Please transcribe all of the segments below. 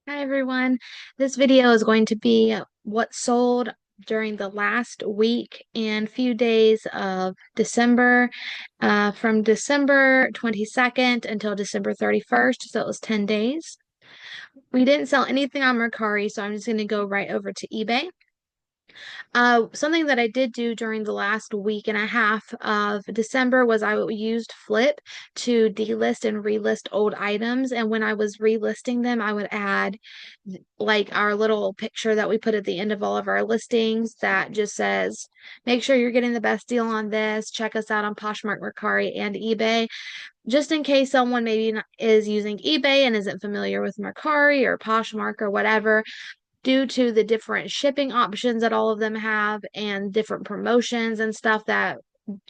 Hi everyone. This video is going to be what sold during the last week and few days of December, from December 22nd until December 31st. So it was 10 days. We didn't sell anything on Mercari, so I'm just going to go right over to eBay. Something that I did do during the last week and a half of December was I used Flip to delist and relist old items. And when I was relisting them, I would add like our little picture that we put at the end of all of our listings that just says, make sure you're getting the best deal on this. Check us out on Poshmark, Mercari, and eBay. Just in case someone maybe is using eBay and isn't familiar with Mercari or Poshmark or whatever, due to the different shipping options that all of them have and different promotions and stuff that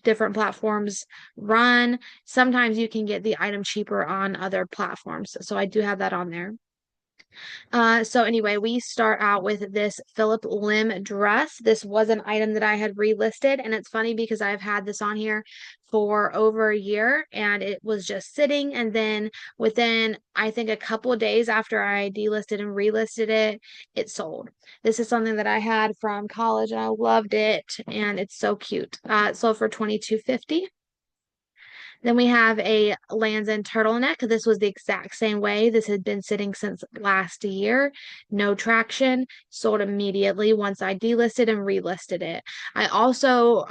different platforms run, sometimes you can get the item cheaper on other platforms. So I do have that on there. So anyway, we start out with this Philip Lim dress. This was an item that I had relisted, and it's funny because I've had this on here for over a year and it was just sitting. And then within, I think, a couple of days after I delisted and relisted it, it sold. This is something that I had from college and I loved it, and it's so cute. It sold for $22.50. Then we have a Lands End turtleneck. This was the exact same way. This had been sitting since last year. No traction. Sold immediately once I delisted and relisted it. I also,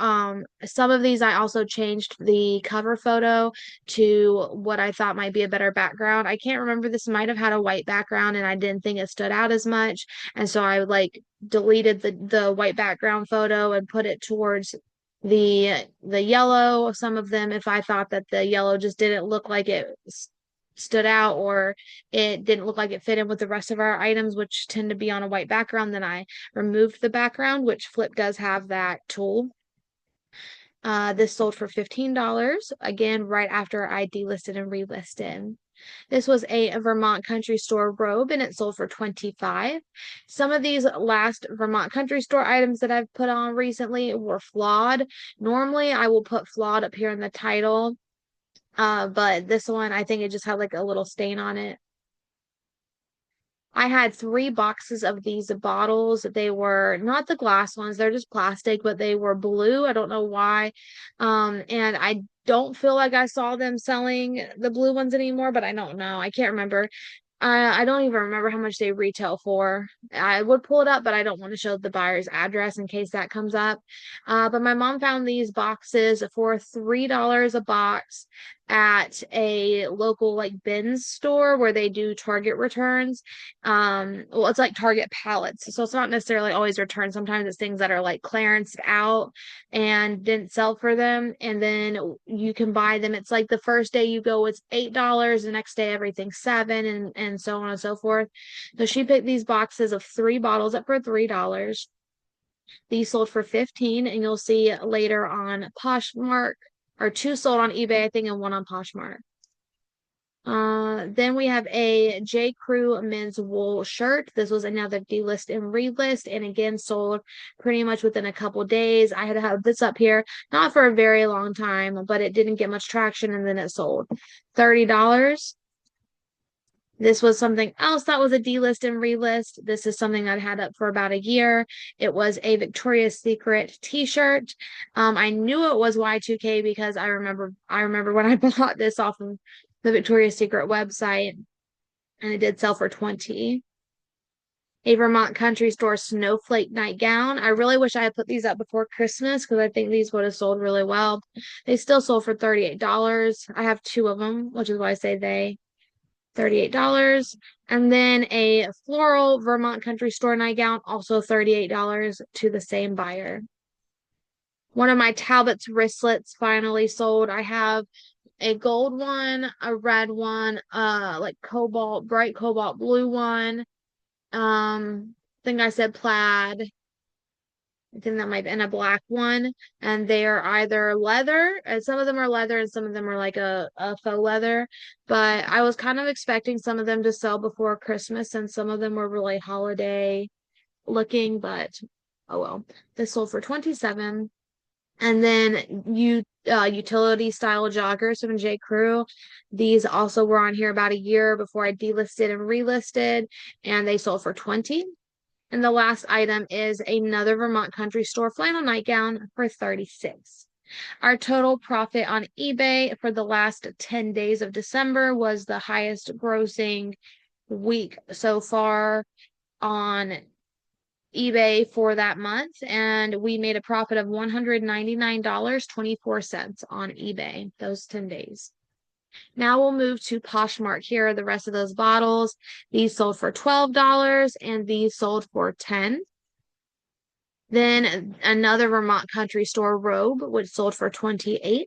some of these I also changed the cover photo to what I thought might be a better background. I can't remember. This might have had a white background and I didn't think it stood out as much. And so I like deleted the white background photo and put it towards the yellow. Some of them, if I thought that the yellow just didn't look like it stood out, or it didn't look like it fit in with the rest of our items, which tend to be on a white background, then I removed the background, which Flip does have that tool. This sold for $15, again, right after I delisted and relisted. This was a Vermont Country Store robe and it sold for 25. Some of these last Vermont Country Store items that I've put on recently were flawed. Normally I will put flawed up here in the title, but this one I think it just had like a little stain on it. I had 3 boxes of these bottles. They were not the glass ones, they're just plastic, but they were blue. I don't know why. And I don't feel like I saw them selling the blue ones anymore, but I don't know. I can't remember. I don't even remember how much they retail for. I would pull it up, but I don't want to show the buyer's address in case that comes up. But my mom found these boxes for $3 a box at a local like bins store where they do Target returns. Well, it's like Target pallets, so it's not necessarily always returns. Sometimes it's things that are like clearanced out and didn't sell for them, and then you can buy them. It's like the first day you go, it's $8, the next day everything's 7, and so on and so forth. So she picked these boxes of 3 bottles up for $3. These sold for 15, and you'll see later on Poshmark, or 2 sold on eBay, I think, and 1 on Poshmark. Then we have a J. Crew men's wool shirt. This was another delist and relist, and again sold pretty much within a couple days. I had had this up here not for a very long time, but it didn't get much traction, and then it sold $30. This was something else that was a delist and relist. This is something I'd had up for about a year. It was a Victoria's Secret t-shirt. I knew it was Y2K because I remember when I bought this off of the Victoria's Secret website, and it did sell for 20. A Vermont Country Store snowflake nightgown. I really wish I had put these up before Christmas because I think these would have sold really well. They still sold for $38. I have 2 of them, which is why I say they. $38. And then a floral Vermont Country Store nightgown, also $38 to the same buyer. One of my Talbot's wristlets finally sold. I have a gold one, a red one, like bright cobalt blue one. I think I said plaid. I think that might be in a black one. And they are either leather, and some of them are leather and some of them are like a faux leather. But I was kind of expecting some of them to sell before Christmas, and some of them were really holiday looking, but oh well. This sold for 27. And then utility style joggers from J. Crew. These also were on here about a year before I delisted and relisted, and they sold for 20. And the last item is another Vermont Country Store flannel nightgown for 36. Our total profit on eBay for the last 10 days of December was the highest grossing week so far on eBay for that month, and we made a profit of $199.24 on eBay those 10 days. Now we'll move to Poshmark. Here are the rest of those bottles. These sold for $12 and these sold for 10. Then another Vermont Country Store robe, which sold for 28.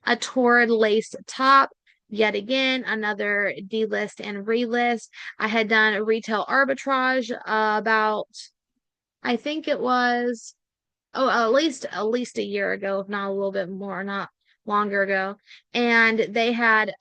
A torrid lace top, yet again, another delist and relist. I had done a retail arbitrage about, I think it was, oh, at least a year ago, if not a little bit more, not longer ago. And they had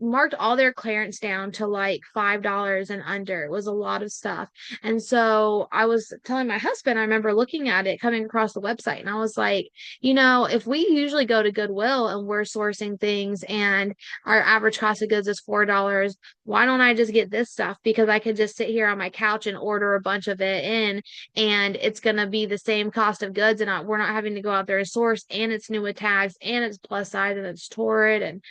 marked all their clearance down to like $5 and under. It was a lot of stuff. And so I was telling my husband, I remember looking at it coming across the website, and I was like, if we usually go to Goodwill and we're sourcing things and our average cost of goods is $4, why don't I just get this stuff? Because I could just sit here on my couch and order a bunch of it in, and it's going to be the same cost of goods, and we're not having to go out there and source, and it's new with tags, and it's plus size, and it's torrid. And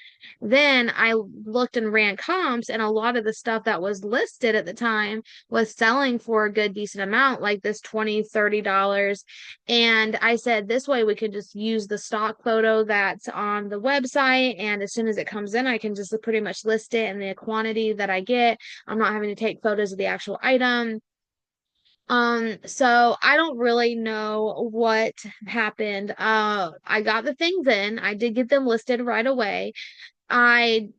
then I looked and ran comps, and a lot of the stuff that was listed at the time was selling for a good decent amount, like this $20-$30. And I said, this way we could just use the stock photo that's on the website, and as soon as it comes in, I can just pretty much list it and the quantity that I get. I'm not having to take photos of the actual item. So I don't really know what happened. I got the things in. I did get them listed right away. I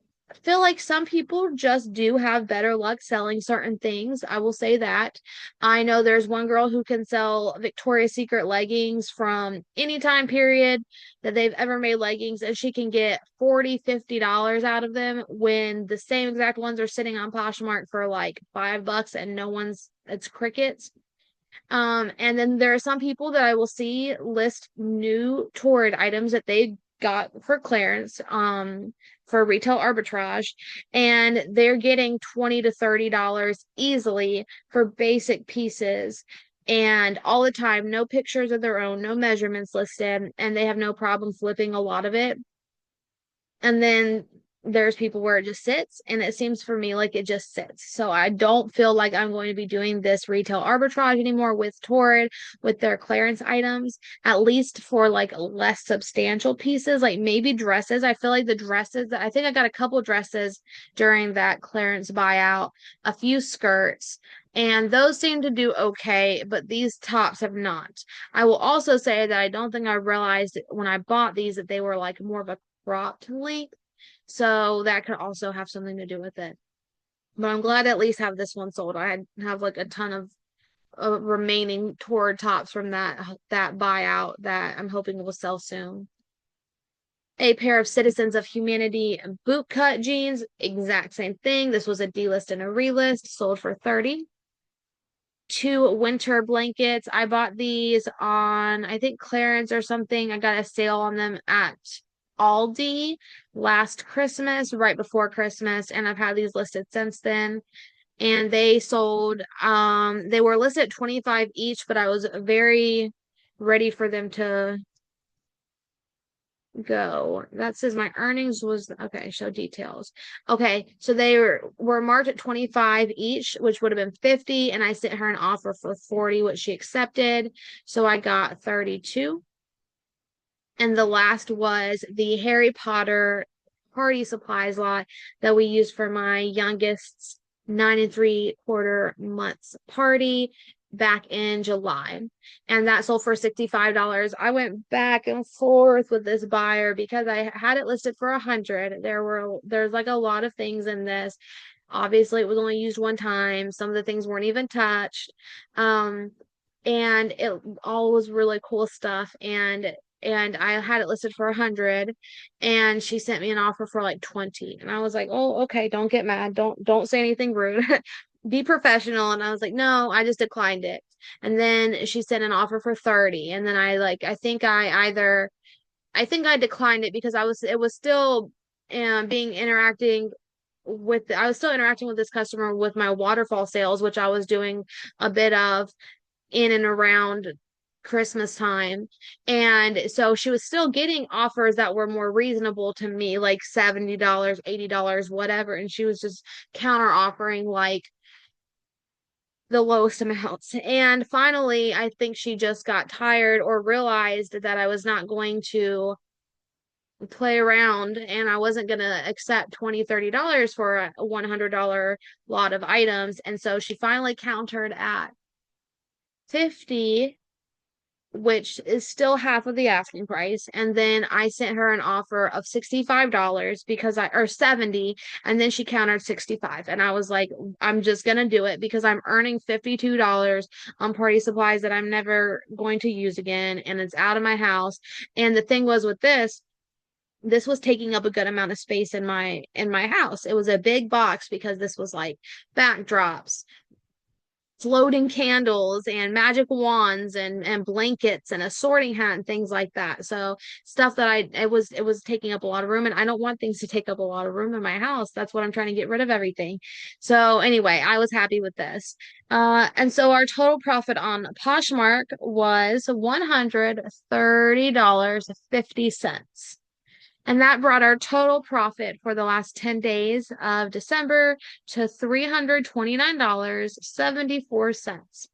feel like some people just do have better luck selling certain things. I will say that. I know there's one girl who can sell Victoria's Secret leggings from any time period that they've ever made leggings, and she can get $40-$50 out of them when the same exact ones are sitting on Poshmark for like $5 and it's crickets. And then there are some people that I will see list new torrid items that they got for clearance, for retail arbitrage, and they're getting $20 to $30 easily for basic pieces. And all the time, no pictures of their own, no measurements listed, and they have no problem flipping a lot of it. And then there's people where it just sits, and it seems for me like it just sits. So I don't feel like I'm going to be doing this retail arbitrage anymore with Torrid, with their clearance items, at least for like less substantial pieces, like maybe dresses. I feel like the dresses, I think I got a couple dresses during that clearance buyout, a few skirts. And those seem to do okay, but these tops have not. I will also say that I don't think I realized when I bought these that they were like more of a cropped length. So that could also have something to do with it. But I'm glad to at least have this one sold. have like a ton of remaining Torrid tops from that buyout that I'm hoping will sell soon. A pair of Citizens of Humanity bootcut jeans, exact same thing. This was a delist and a relist, sold for 30. Two winter blankets. I bought these on, I think, clearance or something. I got a sale on them at Aldi last Christmas, right before Christmas, and I've had these listed since then. And they sold, they were listed at 25 each, but I was very ready for them to go. That says my earnings was okay, show details. Okay, so they were marked at 25 each, which would have been 50, and I sent her an offer for 40, which she accepted. So I got 32. And the last was the Harry Potter party supplies lot that we used for my youngest's 9 3/4 months party back in July. And that sold for $65. I went back and forth with this buyer because I had it listed for 100. There's like a lot of things in this. Obviously, it was only used one time. Some of the things weren't even touched. And it all was really cool stuff. And I had it listed for 100, and she sent me an offer for like 20. And I was like, "Oh, okay, don't get mad. Don't say anything rude. Be professional." And I was like, "No, I just declined it." and then she sent an offer for 30, and then I think I declined it because it was still being interacting I was still interacting with this customer with my waterfall sales, which I was doing a bit of in and around Christmas time. And so she was still getting offers that were more reasonable to me, like $70, $80, whatever. And she was just counter offering like the lowest amounts. And finally, I think she just got tired or realized that I was not going to play around and I wasn't going to accept $20, $30 for a $100 lot of items. And so she finally countered at 50, which is still half of the asking price. And then I sent her an offer of $65 or 70, and then she countered 65. And I was like, I'm just gonna do it because I'm earning $52 on party supplies that I'm never going to use again, and it's out of my house. And the thing was with this was taking up a good amount of space in my house. It was a big box because this was like backdrops, floating candles and magic wands and blankets and a sorting hat and things like that. So stuff that it was taking up a lot of room, and I don't want things to take up a lot of room in my house. That's what I'm trying to get rid of everything. So anyway, I was happy with this. And so our total profit on Poshmark was $130.50. And that brought our total profit for the last 10 days of December to $329.74,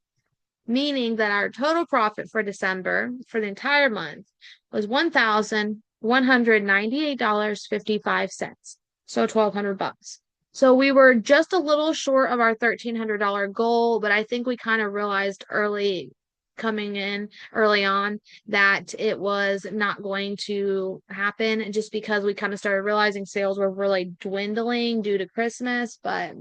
meaning that our total profit for December for the entire month was $1,198.55. So 1,200 bucks. So we were just a little short of our $1,300 goal, but I think we kind of realized coming in early on that it was not going to happen just because we kind of started realizing sales were really dwindling due to Christmas. But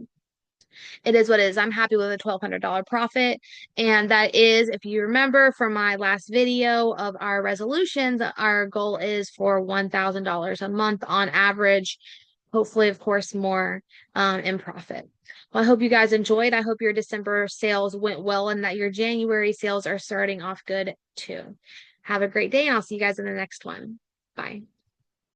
it is what it is. I'm happy with a $1,200 profit. And that is, if you remember from my last video of our resolutions, our goal is for $1,000 a month on average. Hopefully, of course, more in profit. Well, I hope you guys enjoyed. I hope your December sales went well and that your January sales are starting off good too. Have a great day, and I'll see you guys in the next one. Bye.